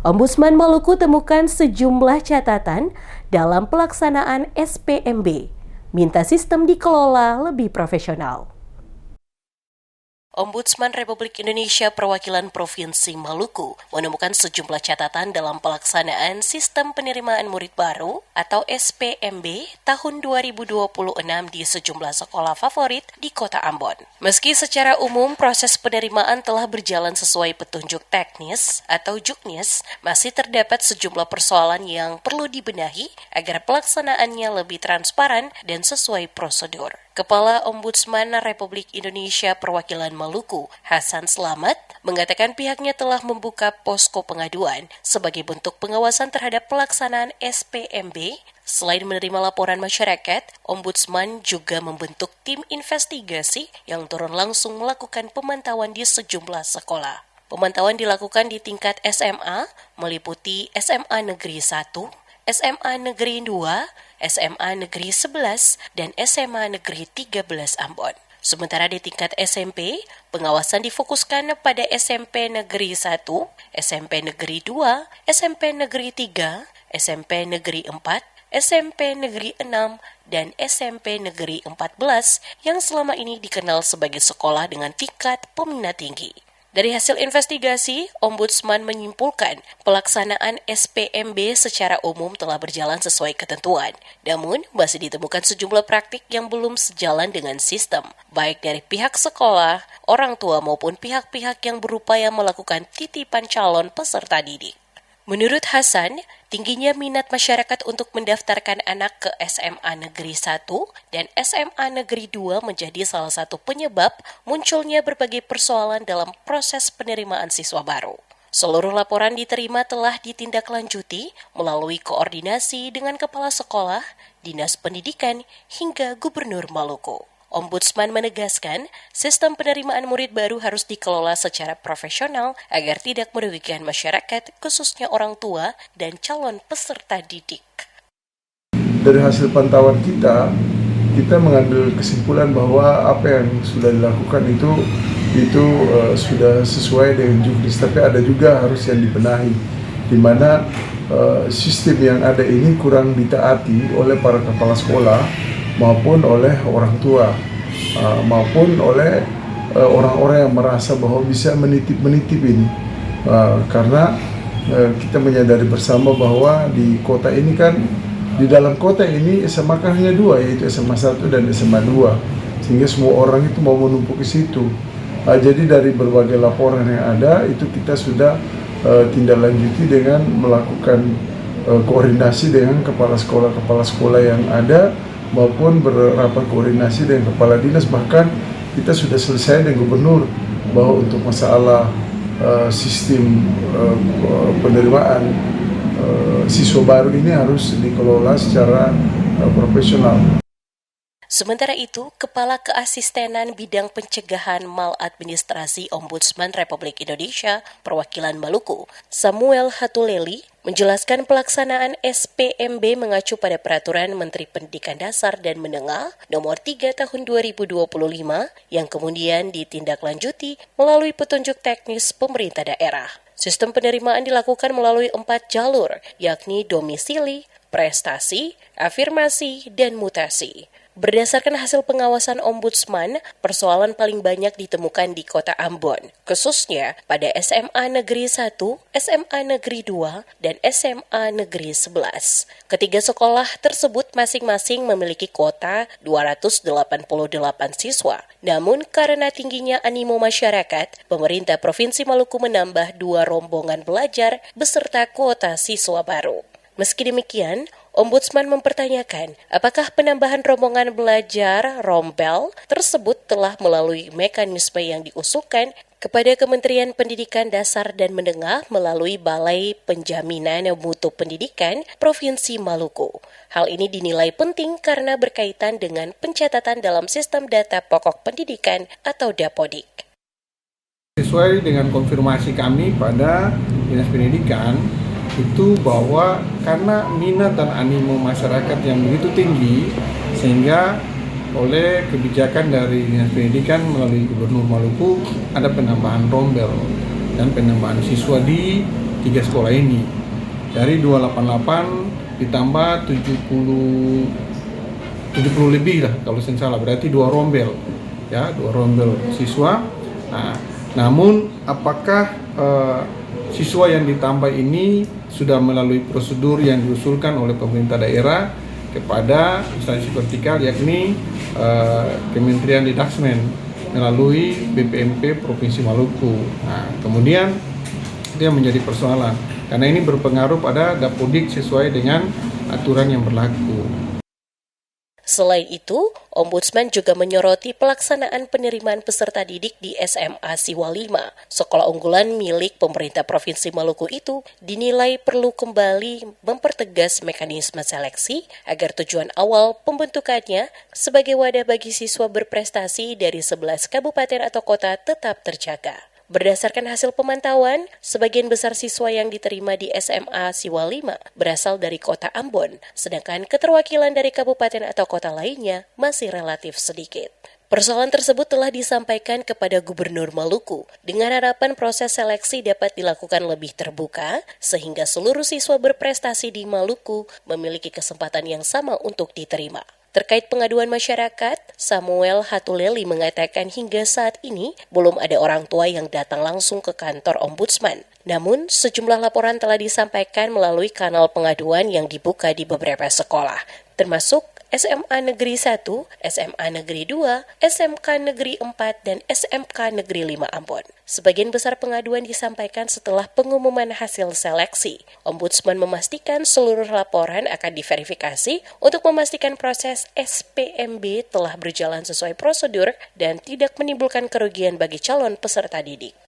Ombudsman Maluku temukan sejumlah catatan dalam pelaksanaan SPMB, minta sistem dikelola lebih profesional. Ombudsman Republik Indonesia Perwakilan Provinsi Maluku menemukan sejumlah catatan dalam pelaksanaan Sistem Penerimaan Murid Baru atau SPMB tahun 2026 di sejumlah sekolah favorit di Kota Ambon. Meski secara umum proses penerimaan telah berjalan sesuai petunjuk teknis atau juknis, masih terdapat sejumlah persoalan yang perlu dibenahi agar pelaksanaannya lebih transparan dan sesuai prosedur. Kepala Ombudsman Republik Indonesia Perwakilan Maluku, Hasan Slamet, mengatakan pihaknya telah membuka posko pengaduan sebagai bentuk pengawasan terhadap pelaksanaan SPMB. Selain menerima laporan masyarakat, Ombudsman juga membentuk tim investigasi yang turun langsung melakukan pemantauan di sejumlah sekolah. Pemantauan dilakukan di tingkat SMA, meliputi SMA Negeri 1, SMA Negeri 2, SMA Negeri 11, dan SMA Negeri 13 Ambon. Sementara di tingkat SMP, pengawasan difokuskan pada SMP Negeri 1, SMP Negeri 2, SMP Negeri 3, SMP Negeri 4, SMP Negeri 6, dan SMP Negeri 14 yang selama ini dikenal sebagai sekolah dengan tingkat peminat tinggi. Dari hasil investigasi, Ombudsman menyimpulkan pelaksanaan SPMB secara umum telah berjalan sesuai ketentuan. Namun, masih ditemukan sejumlah praktik yang belum sejalan dengan sistem, baik dari pihak sekolah, orang tua maupun pihak-pihak yang berupaya melakukan titipan calon peserta didik. Menurut Hasan, tingginya minat masyarakat untuk mendaftarkan anak ke SMA Negeri 1 dan SMA Negeri 2 menjadi salah satu penyebab munculnya berbagai persoalan dalam proses penerimaan siswa baru. Seluruh laporan diterima telah ditindaklanjuti melalui koordinasi dengan Kepala Sekolah, Dinas Pendidikan, hingga Gubernur Maluku. Ombudsman menegaskan, sistem penerimaan murid baru harus dikelola secara profesional agar tidak merugikan masyarakat, khususnya orang tua dan calon peserta didik. Dari hasil pantauan kita mengambil kesimpulan bahwa apa yang sudah dilakukan itu sudah sesuai dengan juknis, tapi ada juga harus yang dibenahi, di mana sistem yang ada ini kurang ditaati oleh para kepala sekolah maupun oleh orang tua, maupun oleh orang-orang yang merasa bahwa bisa menitip ini, karena kita menyadari bersama bahwa di kota ini kan, di dalam kota ini SMA kan hanya dua, yaitu SMA 1 dan SMA 2, sehingga semua orang itu mau menumpuk ke situ. Jadi dari berbagai laporan yang ada itu kita sudah tindak lanjuti dengan melakukan koordinasi dengan kepala sekolah yang ada, maupun berapat koordinasi dengan kepala dinas. Bahkan kita sudah selesai dengan gubernur bahwa untuk masalah sistem penerimaan siswa baru ini harus dikelola secara profesional. Sementara itu, Kepala Keasistenan Bidang Pencegahan Maladministrasi Ombudsman Republik Indonesia Perwakilan Maluku, Samuel Hatuleli, menjelaskan pelaksanaan SPMB mengacu pada Peraturan Menteri Pendidikan Dasar dan Menengah Nomor 3 Tahun 2025 yang kemudian ditindaklanjuti melalui petunjuk teknis pemerintah daerah. Sistem penerimaan dilakukan melalui 4 jalur, yakni domisili, prestasi, afirmasi, dan mutasi. Berdasarkan hasil pengawasan Ombudsman, persoalan paling banyak ditemukan di Kota Ambon, khususnya pada SMA Negeri 1, SMA Negeri 2, dan SMA Negeri 11. Ketiga sekolah tersebut masing-masing memiliki kuota 288 siswa. Namun karena tingginya animo masyarakat, pemerintah Provinsi Maluku menambah 2 rombongan belajar beserta kuota siswa baru. Meski demikian, Ombudsman mempertanyakan apakah penambahan rombongan belajar rombel tersebut telah melalui mekanisme yang diusulkan kepada Kementerian Pendidikan Dasar dan Menengah melalui Balai Penjaminan Mutu Pendidikan Provinsi Maluku. Hal ini dinilai penting karena berkaitan dengan pencatatan dalam Sistem Data Pokok Pendidikan atau Dapodik. Sesuai dengan konfirmasi kami pada Dinas Pendidikan, itu bahwa karena minat dan animo masyarakat yang begitu tinggi, sehingga oleh kebijakan dari Dinas Pendidikan melalui Gubernur Maluku ada penambahan rombel dan penambahan siswa di 3 sekolah ini. Dari 288 ditambah 70 lebih lah kalau saya salah, berarti 2 rombel ya, 2 rombel siswa. Nah, namun apakah siswa yang ditambah ini sudah melalui prosedur yang diusulkan oleh pemerintah daerah kepada instansi vertikal, yakni Kementerian Didasmen melalui BPMP Provinsi Maluku. Nah, kemudian itu yang menjadi persoalan karena ini berpengaruh pada Dapodik sesuai dengan aturan yang berlaku. Selain itu, Ombudsman juga menyoroti pelaksanaan penerimaan peserta didik di SMA Siwa 5. Sekolah unggulan milik pemerintah Provinsi Maluku itu dinilai perlu kembali mempertegas mekanisme seleksi agar tujuan awal pembentukannya sebagai wadah bagi siswa berprestasi dari 11 kabupaten atau kota tetap terjaga. Berdasarkan hasil pemantauan, sebagian besar siswa yang diterima di SMA Siwa 5 berasal dari kota Ambon, sedangkan keterwakilan dari kabupaten atau kota lainnya masih relatif sedikit. Persoalan tersebut telah disampaikan kepada Gubernur Maluku dengan harapan proses seleksi dapat dilakukan lebih terbuka sehingga seluruh siswa berprestasi di Maluku memiliki kesempatan yang sama untuk diterima. Terkait pengaduan masyarakat, Samuel Hatuleli mengatakan hingga saat ini belum ada orang tua yang datang langsung ke kantor Ombudsman. Namun, sejumlah laporan telah disampaikan melalui kanal pengaduan yang dibuka di beberapa sekolah, termasuk SMA Negeri 1, SMA Negeri 2, SMK Negeri 4, dan SMK Negeri 5 Ambon. Sebagian besar pengaduan disampaikan setelah pengumuman hasil seleksi. Ombudsman memastikan seluruh laporan akan diverifikasi untuk memastikan proses SPMB telah berjalan sesuai prosedur dan tidak menimbulkan kerugian bagi calon peserta didik.